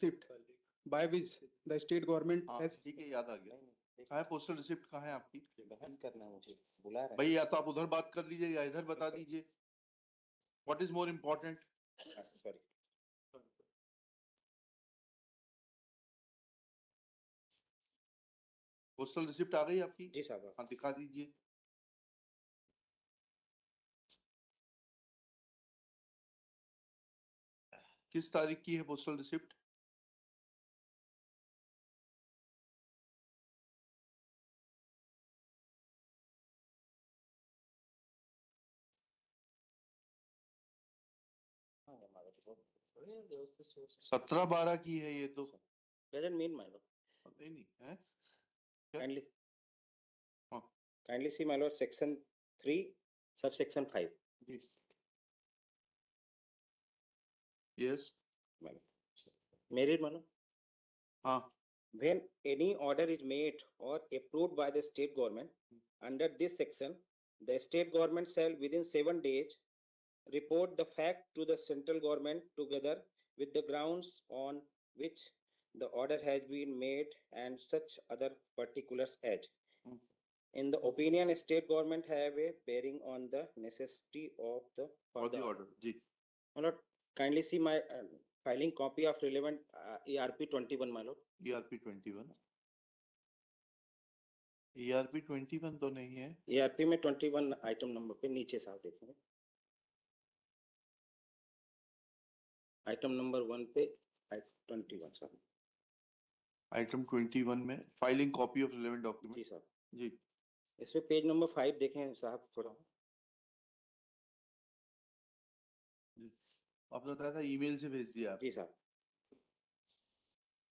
receipt by which the state government हाँ has ठीक है, याद आ गया। कहाँ है पोस्टल रिसिप्ट, कहाँ है आपकी? बहस करना है मुझे, बुला रहा है। भाई या तो आप उधर बात कर लीजिए या इधर बता दीजिए। What is more important? Sorry, postal receipt आ गई आपकी? जी साहब। हाँ दिखा दीजिए। किस तारीख की है पोस्टल रिसिप्ट? हाँ, हमारा तो बहुत व्यवस्थित सोच है। 17/12 की है ये तो। Doesn't mean my lord. नहीं नहीं है। Kindly, हाँ kindly see my lord section 3 subsection 5. जी yes My lord. May I read, my lord? हाँ When any order is made or approved by the state government under this section, the state government shall within 7 days report the fact to the central government together with the grounds on which the order has been made and such other particulars as. In the opinion, state government have a bearing on the necessity of the for the order जी। My lord, kindly see my filing copy of relevant ERP 21, my lord. ERP 21 ERP 21 तो नहीं है। ERP में 21 item number पे नीचे साहब देखेंगे, item number 1 पे 21 साहब। आइटम 21 में filing copy of relevant document जी साहब। जी। इसमें पेज नंबर 5 देखें साहब थोड़ा। आपने बताया था ईमेल से भेज दिया। जी साहब,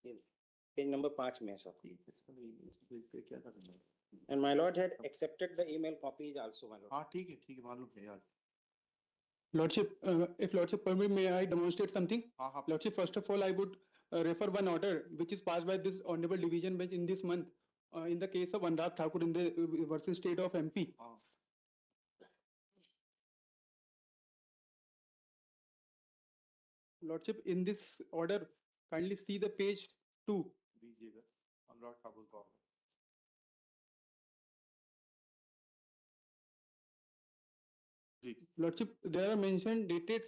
पेज नंबर 5 में है साहब। ठीक है सर, ईमेल से भेज के क्या करना है? And my lord had accepted the email copies also, my lord. हाँ ठीक है मालूम है यार। Lordship, if Lordship permit, may I demonstrate something? हाँ हाँ Lordship, first of all, I would refer one order which is passed by this honorable division bench in this month in the case of Anurag Thakur in the versus state of MP. हाँ Lordship, in this order, kindly see the page 2. दीजिएगा अनुराग ठाकुर का। जी Lordship, there are mentioned dated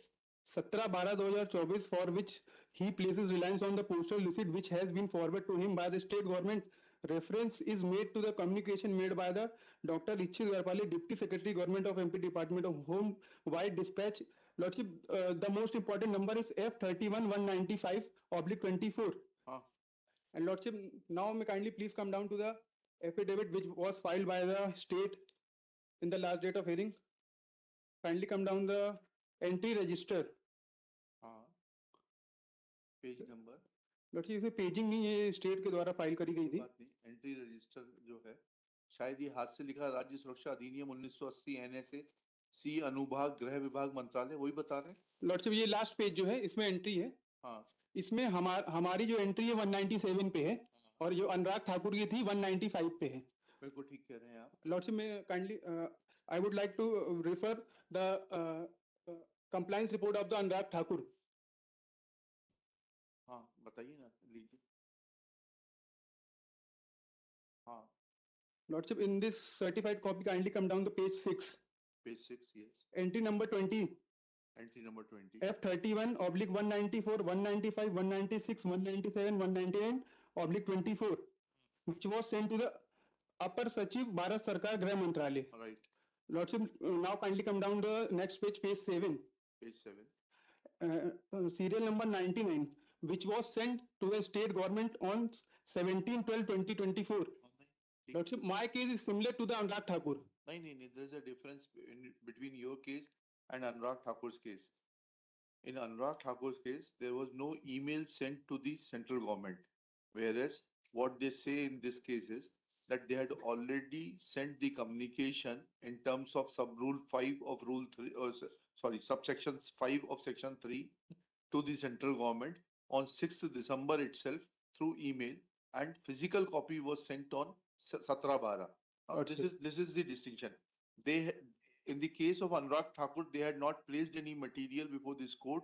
17/12/2024 for which he places reliance on the postal receipt which has been forwarded to him by the state government. Reference is made to the communication made by the Dr. Ichhit Garpali, Deputy Secretary, Government of MP, Department of Home, Wide Dispatch. Lordship, the most important number is F31/195/24. हाँ And Lordship, now may kindly please come down to the affidavit which was filed by the state in the last date of hearing. Kindly come down the entry register. हाँ page number लड़की इसमें paging नहीं है, state के द्वारा file करी गई थी। बात नहीं, एंट्री रजिस्टर जो है शायद ये हाथ से लिखा राज्य सुरक्षा अधिनियम 1980 NSA सी अनुभाग गृह विभाग मंत्रालय वही बता रहे हैं। लॉर्डशिप ये लास्ट पेज जो है इसमें एंट्री है। हाँ इसमें हमारी जो एंट्री है 197 पे है और जो अनुराग ठाकुर की थी 195 पे है। बिल्कुल ठीक कह रहे हैं आप। लॉर्डशिप में kindly I would like to refer the compliance report of the Anurag Thakur. हाँ बताइए ना, लीजिए। हाँ lordship in this certified copy kindly come down the page 6। Page 6 yes. Entry number 20 entry number 20 F31/194 195 196 197 199/24 which was sent to the Upper Sachiv, Bharat Sarkar, Grah Mantralay. Right Lordship, now kindly come down the next page, page 7. Page 7 Serial number 99, which was sent to the state government on 17/12/2024. Lordship, my case is similar to the Anurag Thakur. नहीं there is a difference between your case and Anurag Thakur's case. In Anurag Thakur's case there was no email sent to the central government, whereas what they say in this case is that they had already sent the communication in terms of sub-rule 5 of rule 3 subsection 5 of section 3 to the central government on 6th December itself through email, and physical copy was sent on 17/12. This is the distinction. They in the case of Anurag Thakur, they had not placed any material before this court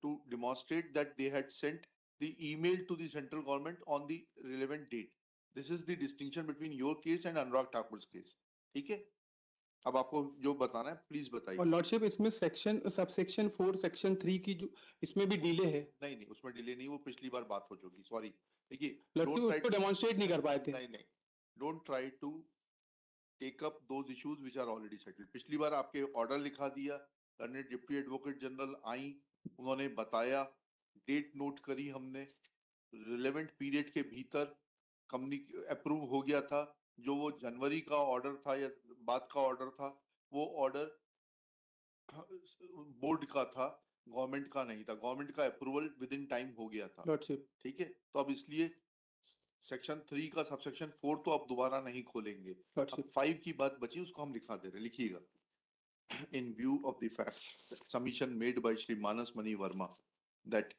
to demonstrate that they had sent the email to the central government on the relevant date. This is the distinction between your case and Anurag Thakur's case. ठीक है? अब आपको जो बताना है please और बताइए। Lordship इसमें सेक्शन सबसेक्शन 4 सेक्शन 3 की जो इसमें भी डिले है। नहीं नहीं उसमें डिले नहीं, वो पिछली बार बात हो चुकी, सॉरी। देखिए लॉर्डशिप उसको डेमोन्स्ट्रेट नहीं कर पाए थे। नहीं नहीं, don't try to take up those issues which are already settled. पिछली बार आपके ऑर्डर लिखा दिया, learned deputy advocate general I, उन्होंने बताया, डेट नोट करी हमने, रिलेवेंट पीरियड के भीतर अप्रूव हो गया था। जो वो जनवरी का ऑर्डर था या बाद का ऑर्डर था, वो ऑर्डर बोर्ड का था, गवर्नमेंट का नहीं था। गवर्नमेंट का अप्रूवल विद इन टाइम हो गया था। लॉर्डशिप ठीक है, तो अब इसलिए सेक्शन 3 का सबसेक्शन 4 तो अब दोबारा नहीं खोलेंगे। अब लॉर्डशिप 5 की बात बची, उसको हम लिखा दे रहे, लिखिएगा। In view of the fact submission made by Shri Manas Mani Verma that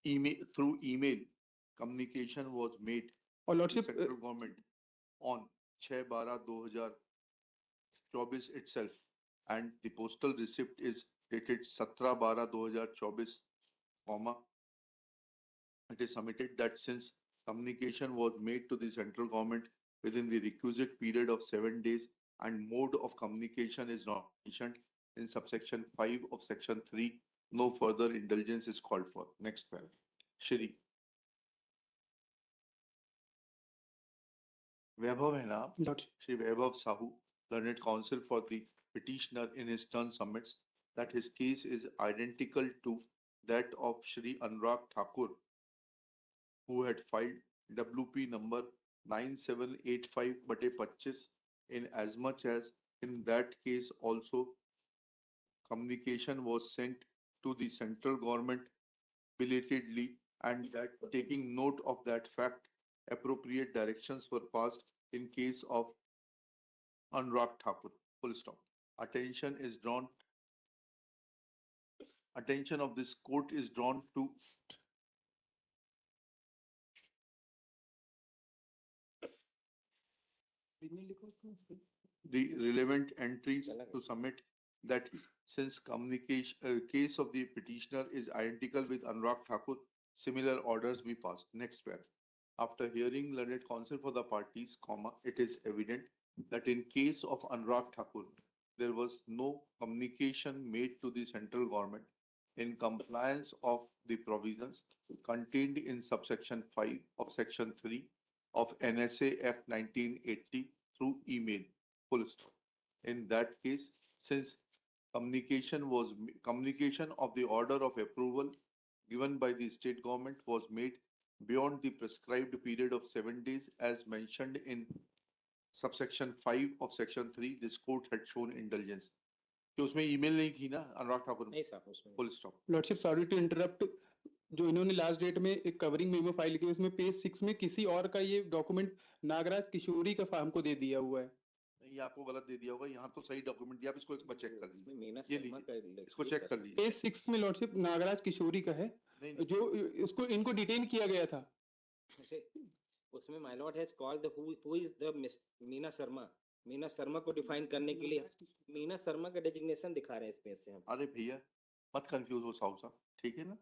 through email communication was made और to lordship central government on 6/12/2024 itself, and the postal receipt is dated 17/12/2024, comma, it is submitted that since communication was made to the central government within the requisite period of 7 days and mode of communication is not mentioned in subsection 5 of section 3, no further indulgence is called for. Next paragraph. Shri Vaibhav है ना आप? Lordship Shri Vaibhav Sahu, learned counsel for the petitioner, in his turn submits that his case is identical to that of Shri Anurag Thakur, who had filed WP number 9785/25, in as much as in that case also communication was sent to the central government belatedly, and that taking note of that fact, appropriate directions were passed in case of Anurag Thakur. Full stop. Attention of this court is drawn to the relevant entries to submit that since case of the petitioner is identical with Anurag Thakur, similar orders be passed. Next paragraph. After hearing learned counsel for the parties, comma, it is evident that in case of Anurag Thakur, there was no communication made to the central government in compliance of the provisions contained in subsection 5 of section 3 of NSA F 1980 through email. Full stop. In that case, since communication of the order of approval given by the state government was made beyond the prescribed period of 7 days as mentioned in subsection 5 of section 3, this court had shown indulgence. कि उसमें email नहीं थी ना अनुराग ठाकुर में? नहीं साहब उसमें full stop. Lordship sorry to interrupt, जो इन्होंने लास्ट डेट में एक कवरिंग मेमो फाइल की, उसमें पेज 6 में किसी और का ये डॉक्यूमेंट नागराज किशोरी का फार्म को दे दिया हुआ है। ये आपको गलत दे दिया होगा, यहाँ तो सही डॉक्यूमेंट दिया, आप इसको एक बार चेक कर लीजिए। मीना ये शर्मा का लीजिए, इसको चेक कर लीजिए। पेज 6 में लॉर्डशिप नागराज किशोरी का है, नहीं जो इसको इनको डिटेन किया गया था। उसमें my Lord has called the who is the Meena Sharma. Meena Sharma को डिफाइन करने के लिए मीना शर्मा का डेजिग्नेशन दिखा रहे हैं इस पेज से हम। अरे भैया मत कंफ्यूज हो साहब साहब, ठीक है ना?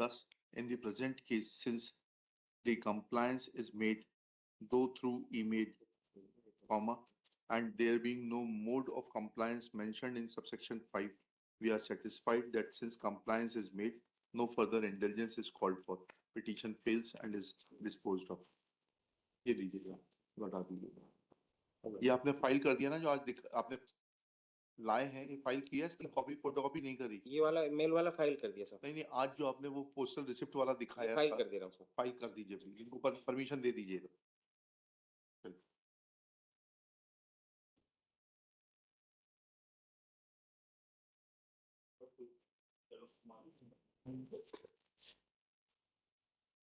Thus, in the present case, since the compliance is made though through email, comma, and there being no mode of compliance mentioned in subsection 5, we are satisfied that since compliance is made, no further indulgence is called for. Petition fails and is disposed of. ये लीजिएगा, लौटा दीजिएगा। ये आपने file कर दिया ना, जो आज आपने लाए हैं, ये फाइल किया, इसकी कॉपी फोटोकॉपी नहीं करी? ये वाला मेल वाला फाइल कर दिया सर। नहीं नहीं, आज जो आपने वो पोस्टल रिसिप्ट वाला दिखाया फाइल था, कर दे रहा हूँ सर। फाइल कर दीजिए प्लीज, इनको परमिशन दे दीजिएगा।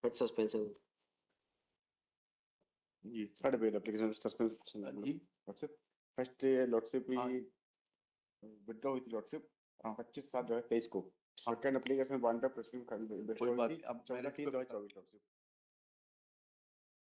सस्पेंशन ये Third bill application suspension. जी Lordship. First lordship हाँ। we withdraw with lordship हाँ। 25/7/23 को। Second application 1 पे proceed कर कोई बात नहीं, अब 14/3/24 lordship.